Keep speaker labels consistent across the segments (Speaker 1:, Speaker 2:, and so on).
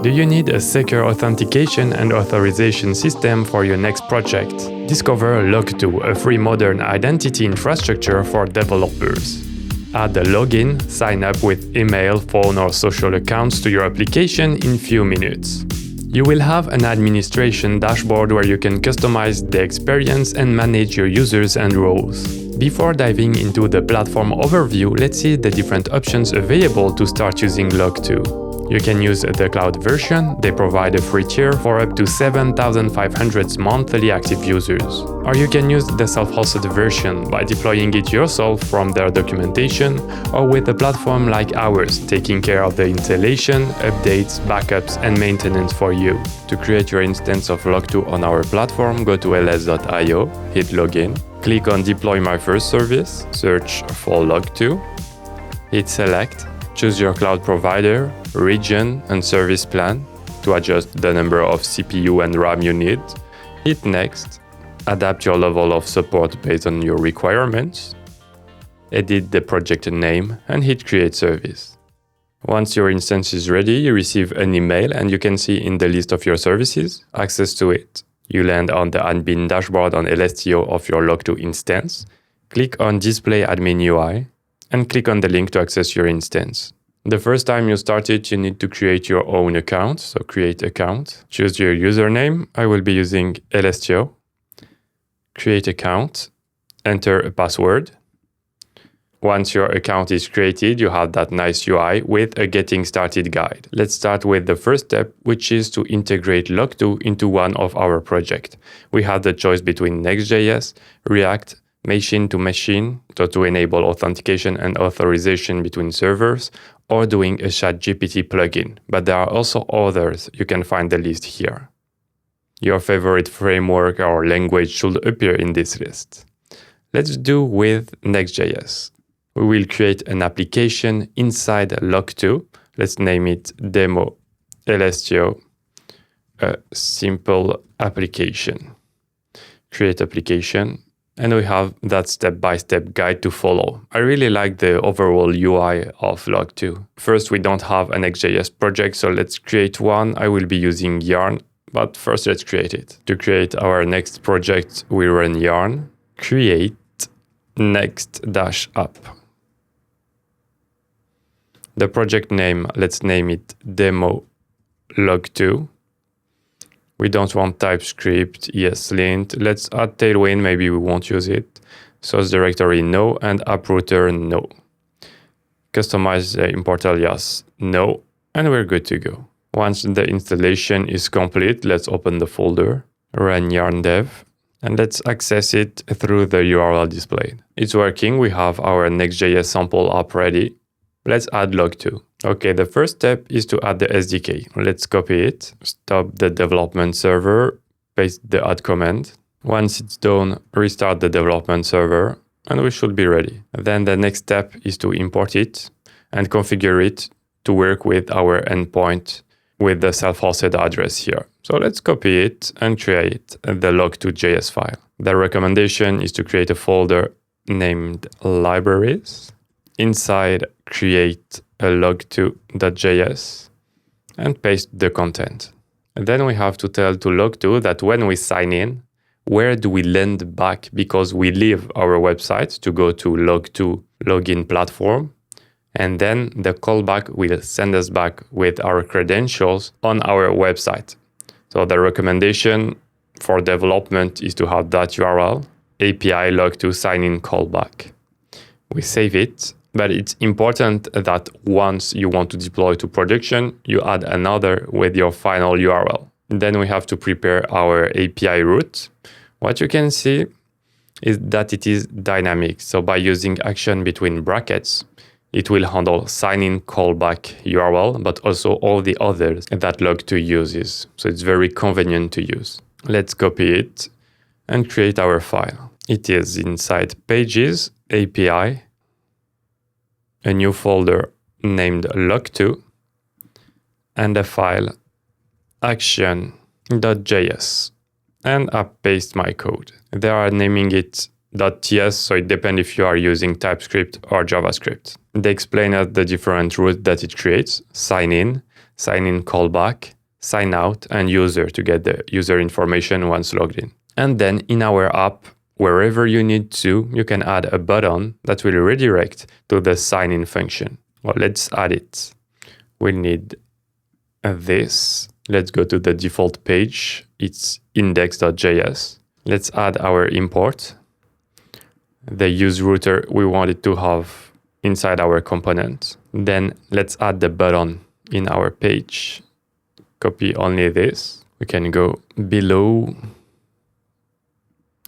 Speaker 1: Do you need a secure authentication and authorization system for your next project? Discover Logto, a free modern identity infrastructure for developers. Add a login, sign up with email, phone or social accounts to your application in few minutes. You will have an administration dashboard where you can customize the experience and manage your users and roles. Before diving into the platform overview, let's see the different options available to start using Logto. You can use the cloud version. They provide a free tier for up to 7,500 monthly active users. Or you can use the self-hosted version by deploying it yourself from their documentation or with a platform like ours, taking care of the installation, updates, backups and maintenance for you. To create your instance of Logto on our platform, go to ls.io, hit login, click on Deploy My First Service, search for Logto, hit Select, choose your cloud provider, region and service plan to adjust the number of CPU and RAM you need. Hit Next, adapt your level of support based on your requirements, edit the project name and hit Create Service. Once your instance is ready, you receive an email and you can see in the list of your services access to it. You land on the admin dashboard on Elestio of your Logto instance, click on Display Admin UI and click on the link to access your instance. The first time you start it, you need to create your own account, so create account. Choose your username. I will be using Elestio. Create account, enter a password. Once your account is created, you have that nice UI with a getting started guide. Let's start with the first step, which is to integrate Logto into one of our projects. We have the choice between Nextjs, React, machine to machine, so to enable authentication and authorization between servers, or doing a ChatGPT plugin. But there are also others. You can find the list here. Your favorite framework or language should appear in this list. Let's do with Nextjs. We will create an application inside Logto. Let's name it Demo Elestio, a simple application. Create application. And we have that step-by-step guide to follow. I really like the overall UI of Logto. First, we don't have an Nextjs project, so let's create one. I will be using Yarn, but first let's create it. To create our next project, we run Yarn, create next-app. The project name, let's name it Demo Logto. We don't want TypeScript, ESLint. Let's add Tailwind, maybe we won't use it. Source directory, no, and uprooter, no. Customize the import alias, no, and we're good to go. Once the installation is complete, let's open the folder, run yarn dev, and let's access it through the URL displayed. It's working, we have our Nextjs sample app ready. Let's add Logto. Okay, the first step is to add the SDK. Let's copy it, stop the development server, paste the add command. Once it's done, restart the development server, and we should be ready. Then the next step is to import it and configure it to work with our endpoint with the self-hosted address here. So let's copy it and create the log2.js file. The recommendation is to create a folder named libraries. Inside, create a log2.js and paste the content. And then we have to tell to Logto that when we sign in, where do we land back, because we leave our website to go to Logto login platform. And then the callback will send us back with our credentials on our website. So the recommendation for development is to have that URL, API Logto sign in callback. We save it. But it's important that once you want to deploy to production, you add another with your final URL. Then we have to prepare our API route. What you can see is that it is dynamic. So by using action between brackets, it will handle sign-in callback URL, but also all the others that Logto uses. So it's very convenient to use. Let's copy it and create our file. It is inside Pages, API, a new folder named Logto, and a file action.js, and I paste my code. They are naming it .ts, so it depends if you are using TypeScript or JavaScript. They explain us the different routes that it creates: sign in, sign in callback, sign out, and user to get the user information once logged in. And then in our app, wherever you need to, you can add a button that will redirect to the sign-in function. Well, let's add it. We'll need this. Let's go to the default page. It's index.js. Let's add our import. The use router we wanted to have inside our component. Then let's add the button in our page. Copy only this. We can go below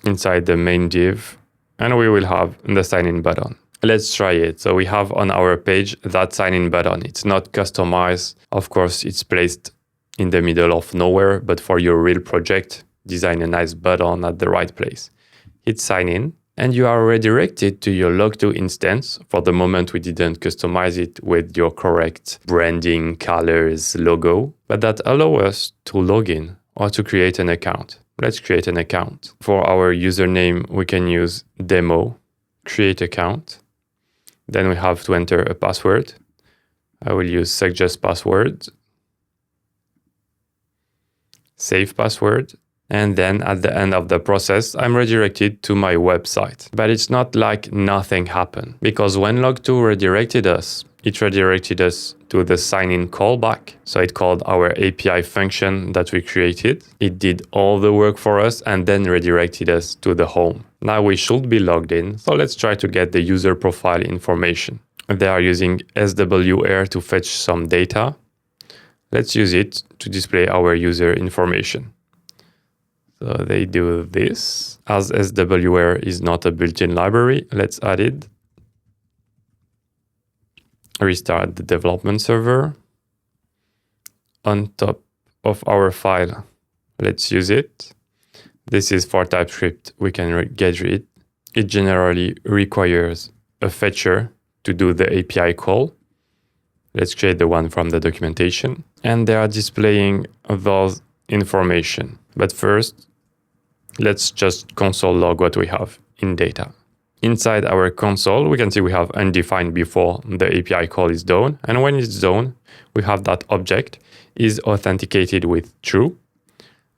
Speaker 1: inside the main div, and we will have the sign-in button. Let's try it. So we have on our page that sign-in button. It's not customized. Of course, it's placed in the middle of nowhere, but for your real project, design a nice button at the right place. Hit sign in, and you are redirected to your Logto instance. For the moment, we didn't customize it with your correct branding, colors, logo, but that allows us to log in or to create an account. Let's create an account. For our username, we can use demo, create account. Then we have to enter a password. I will use suggest password, save password. And then at the end of the process, I'm redirected to my website. But it's not like nothing happened, because when Logto redirected us, it redirected us to the sign-in callback. So it called our API function that we created. It did all the work for us and then redirected us to the home. Now we should be logged in. So let's try to get the user profile information. They are using SWR to fetch some data. Let's use it to display our user information. So they do this. As SWR is not a built-in library, let's add it. Restart the development server. On top of our file, let's use it. This is for TypeScript. We can get rid. It generally requires a fetcher to do the API call. Let's create the one from the documentation. And they are displaying those information. But first, let's just console log what we have in data. Inside our console, we can see we have undefined before the API call is done. And when it's done, we have that object is authenticated with true,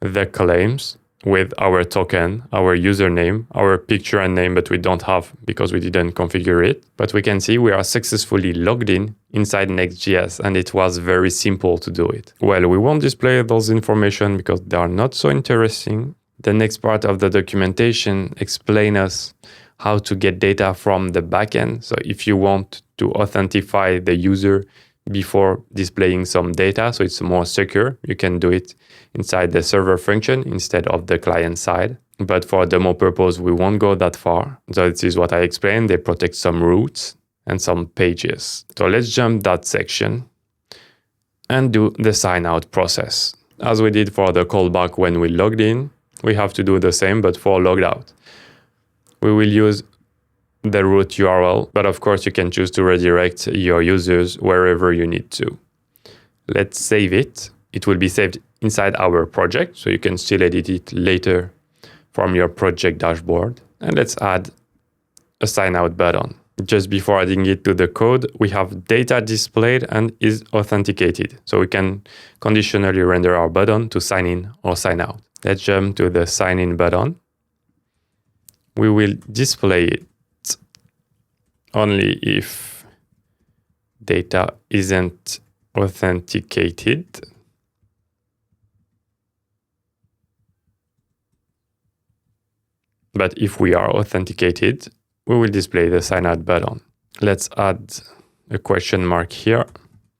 Speaker 1: the claims with our token, our username, our picture and name, but we don't have because we didn't configure it. But we can see we are successfully logged in inside Nextjs, and it was very simple to do it. Well, we won't display those information because they are not so interesting. The next part of the documentation explains us how to get data from the backend. So if you want to authentify the user before displaying some data, so it's more secure, you can do it inside the server function instead of the client side. But for demo purpose, we won't go that far. So this is what I explained. They protect some routes and some pages. So let's jump that section and do the sign out process. As we did for the callback when we logged in, we have to do the same, but for logged out. We will use the root URL, but of course you can choose to redirect your users wherever you need to. Let's save it. It will be saved inside our project, so you can still edit it later from your project dashboard. And let's add a sign out button. Just before adding it to the code, we have data displayed and is authenticated. So we can conditionally render our button to sign in or sign out. Let's jump to the sign in button. We will display it only if data isn't authenticated. But if we are authenticated, we will display the sign out button. Let's add a question mark here.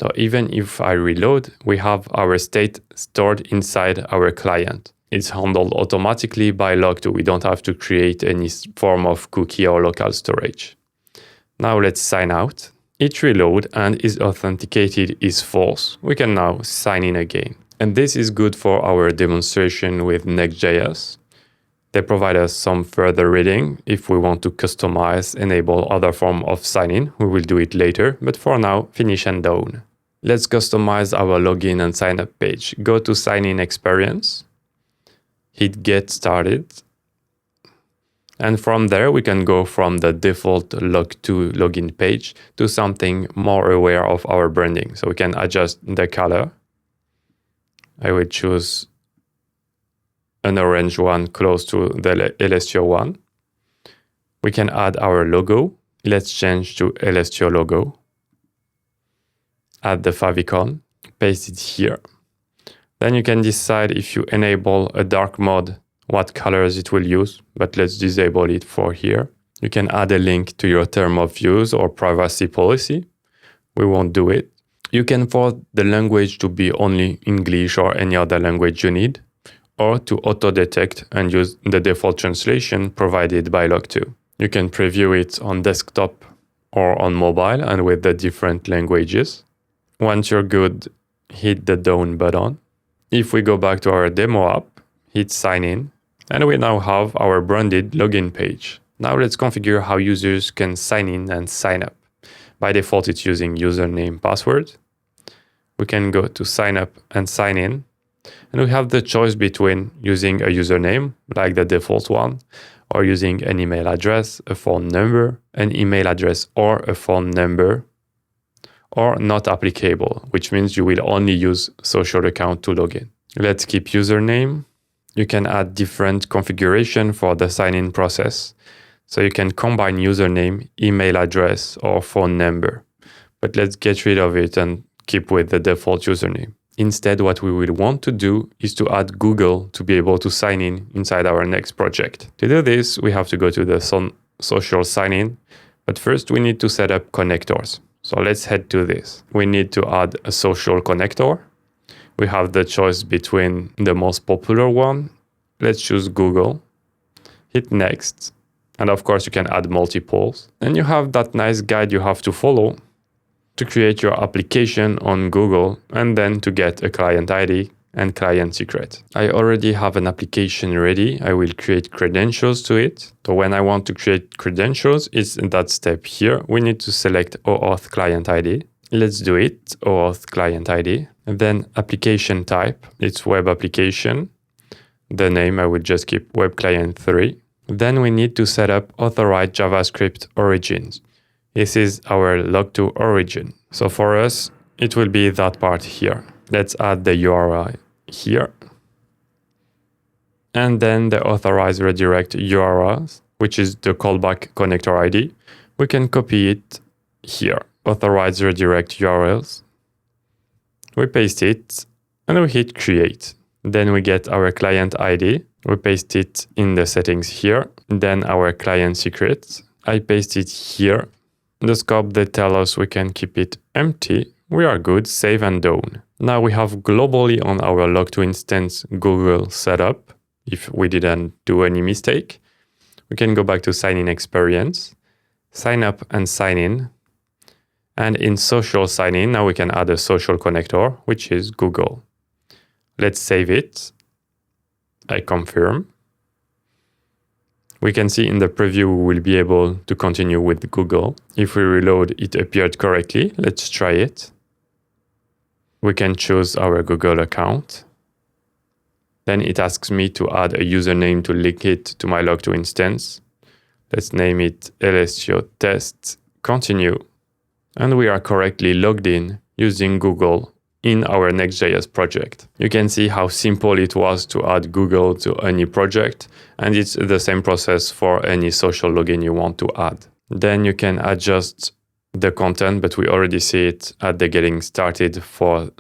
Speaker 1: So even if I reload, we have our state stored inside our client. It's handled automatically by Logto. We don't have to create any form of cookie or local storage. Now let's sign out. Each reload and is authenticated is false. We can now sign in again. And this is good for our demonstration with Nextjs. They provide us some further reading. If we want to customize, enable other form of sign-in, we will do it later. But for now, finish and done. Let's customize our login and sign up page. Go to sign-in experience. Hit get started. And from there, we can go from the default Logto login page to something more aware of our branding. So we can adjust the color. I will choose an orange one close to the Elestio one. We can add our logo. Let's change to Elestio logo. Add the favicon, paste it here. Then you can decide if you enable a dark mode, what colors it will use, but let's disable it for here. You can add a link to your term of use or privacy policy. We won't do it. You can force the language to be only English or any other language you need, or to auto-detect and use the default translation provided by Logto. You can preview it on desktop or on mobile and with the different languages. Once you're good, hit the Done button. If we go back to our demo app, hit Sign In, and we now have our branded login page. Now let's configure how users can sign in and sign up. By default, it's using username, password. We can go to Sign Up and Sign In, and we have the choice between using a username, like the default one, or using an email address, a phone number, an email address or a phone number, or not applicable, which means you will only use social account to log in. Let's keep username. You can add different configuration for the sign-in process. So you can combine username, email address, or phone number. But let's get rid of it and keep with the default username. Instead, what we will want to do is to add Google to be able to sign in inside our next project. To do this, we have to go to the social sign-in. But first, we need to set up connectors. So let's head to this. We need to add a social connector. We have the choice between the most popular one. Let's choose Google. Hit Next. And of course, you can add multiples. And you have that nice guide you have to follow to create your application on Google and then to get a client ID and client secret. I already have an application ready. I will create credentials to it. So when I want to create credentials, it's in that step here. We need to select OAuth client ID. Let's do it, OAuth client ID. And then application type, it's web application. The name, I will just keep web client 3. Then we need to set up authorized JavaScript origins. This is our Logto origin. So for us, it will be that part here. Let's add the URI here. And then the authorized redirect URLs, which is the callback connector ID. We can copy it here. Authorized redirect URLs. We paste it and we hit create. Then we get our client ID. We paste it in the settings here. Then our client secret. I paste it here. The scope, they tell us we can keep it empty. We are good, save and done. Now we have globally on our Logto instance Google setup. If we didn't do any mistake, we can go back to sign-in experience, sign up and sign in. And in social sign-in, now we can add a social connector, which is Google. Let's save it. I confirm. We can see in the preview we will be able to continue with Google. If we reload, it appeared correctly. Let's try it. We can choose our Google account. Then it asks me to add a username to link it to my Logto instance. Let's name it Elestio test, continue. And we are correctly logged in using Google in our Nextjs project. You can see how simple it was to add Google to any project, and it's the same process for any social login you want to add. Then you can adjust the content, but we already see it at the getting started for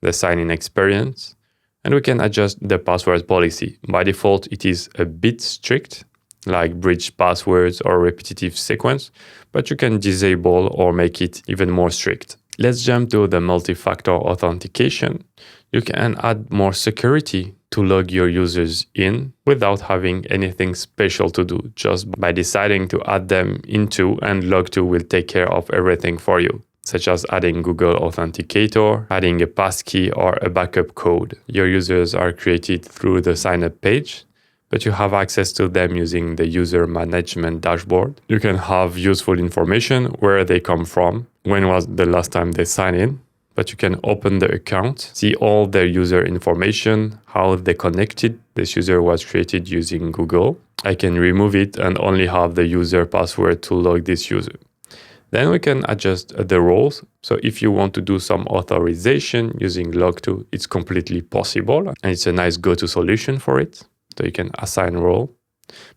Speaker 1: the sign-in experience. And we can adjust the password policy. By default, it is a bit strict, like bridge passwords or repetitive sequence, but you can disable or make it even more strict. Let's jump to the multi-factor authentication. You can add more security to log your users in without having anything special to do, just by deciding to add them into, and Logto will take care of everything for you, such as adding Google Authenticator, adding a passkey or a backup code. Your users are created through the sign-up page, but you have access to them using the user management dashboard. You can have useful information, where they come from, when was the last time they signed in, but you can open the account, see all their user information, how they connected. This user was created using Google. I can remove it and only have the user password to log this user. Then we can adjust the roles. So if you want to do some authorization using Logto, it's completely possible, and it's a nice go-to solution for it. So you can assign role.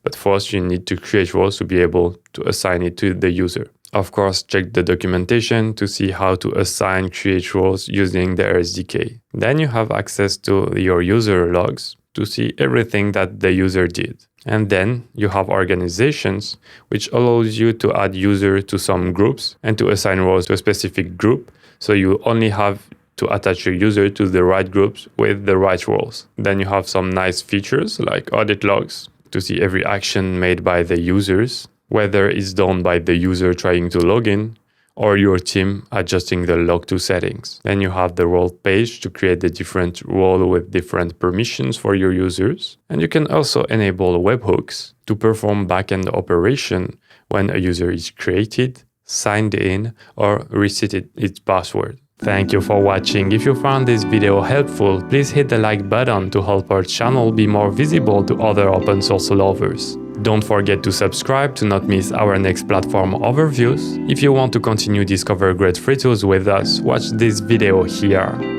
Speaker 1: But first, you need to create roles to be able to assign it to the user. Of course, check the documentation to see how to assign create roles using the SDK. Then you have access to your user logs to see everything that the user did. And then you have organizations, which allows you to add users to some groups and to assign roles to a specific group. So you only have to attach your user to the right groups with the right roles. Then you have some nice features like audit logs to see every action made by the users, whether it's done by the user trying to log in or your team adjusting the Logto settings. Then you have the role page to create the different role with different permissions for your users. And you can also enable webhooks to perform backend operation when a user is created, signed in, or resetted its password. Thank you for watching. If you found this video helpful, please hit the like button to help our channel be more visible to other open source lovers. Don't forget to subscribe to not miss our next platform overviews. If you want to continue discover great free tools with us, watch this video here.